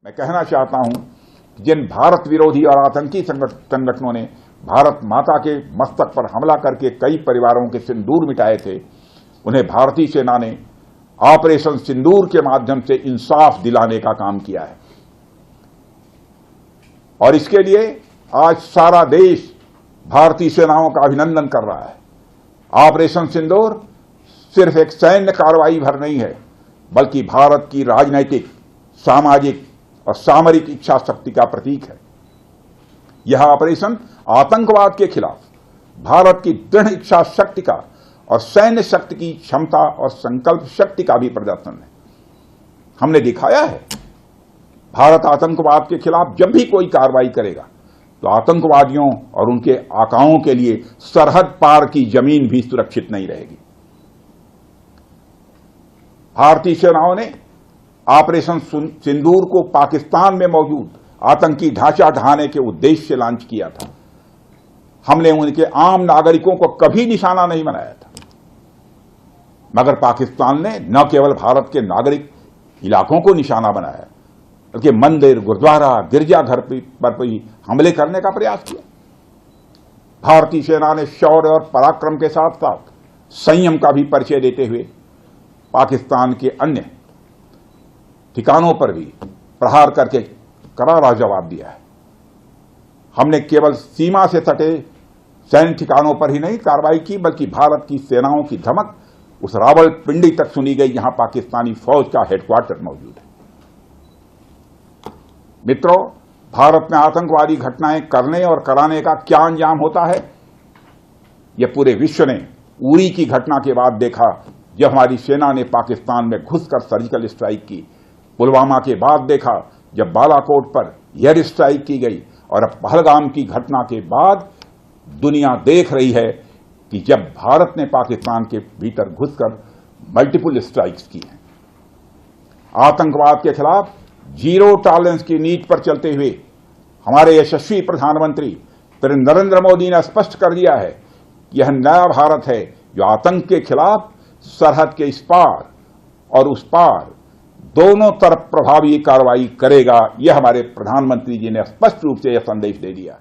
मैं कहना चाहता हूं कि जिन भारत विरोधी और आतंकी संगठनों ने भारत माता के मस्तक पर हमला करके कई परिवारों के सिंदूर मिटाए थे, उन्हें भारतीय सेना ने ऑपरेशन सिंदूर के माध्यम से इंसाफ दिलाने का काम किया है। और इसके लिए आज सारा देश भारतीय सेनाओं का अभिनंदन कर रहा है। ऑपरेशन सिंदूर सिर्फ एक सैन्य कार्रवाई भर नहीं है, बल्कि भारत की राजनैतिक, सामाजिक और सामरिक इच्छा शक्ति का प्रतीक है। यह ऑपरेशन आतंकवाद के खिलाफ भारत की दृढ़ इच्छा शक्ति का और सैन्य शक्ति की क्षमता और संकल्प शक्ति का भी प्रदर्शन है। हमने दिखाया है, भारत आतंकवाद के खिलाफ जब भी कोई कार्रवाई करेगा तो आतंकवादियों और उनके आकाओं के लिए सरहद पार की जमीन भी सुरक्षित नहीं रहेगी। भारतीय सेनाओं ने ऑपरेशन सिंदूर को पाकिस्तान में मौजूद आतंकी ढांचा ढहाने के उद्देश्य से लॉन्च किया था। हमने उनके आम नागरिकों को कभी निशाना नहीं बनाया था, मगर पाकिस्तान ने न केवल भारत के नागरिक इलाकों को निशाना बनाया, बल्कि मंदिर, गुरुद्वारा, गिरजाघर पर भी हमले करने का प्रयास किया। भारतीय सेना ने शौर्य और पराक्रम के साथ साथ संयम का भी परिचय देते हुए पाकिस्तान के अन्य ठिकानों पर भी प्रहार करके करारा जवाब दिया है। हमने केवल सीमा से सटे सैन्य ठिकानों पर ही नहीं कार्रवाई की, बल्कि भारत की सेनाओं की धमक उस रावलपिंडी तक सुनी गई, जहां पाकिस्तानी फौज का हेडक्वार्टर मौजूद है। मित्रों, भारत में आतंकवादी घटनाएं करने और कराने का क्या अंजाम होता है, यह पूरे विश्व ने उरी की घटना के बाद देखा, जब हमारी सेना ने पाकिस्तान में घुसकर सर्जिकल स्ट्राइक की। पुलवामा के बाद देखा, जब बालाकोट पर एयर स्ट्राइक की गई, और अब पहलगाम की घटना के बाद दुनिया देख रही है कि जब भारत ने पाकिस्तान के भीतर घुसकर मल्टीपल स्ट्राइक्स की हैं। आतंकवाद के खिलाफ जीरो टॉलरेंस की नीति पर चलते हुए हमारे यशस्वी प्रधानमंत्री श्री नरेंद्र मोदी ने स्पष्ट कर दिया है कि यह नया भारत है जो आतंक के खिलाफ सरहद के इस पार और उस पार दोनों तरफ प्रभावी कार्रवाई करेगा। यह हमारे प्रधानमंत्री जी ने स्पष्ट रूप से यह संदेश दे दिया है।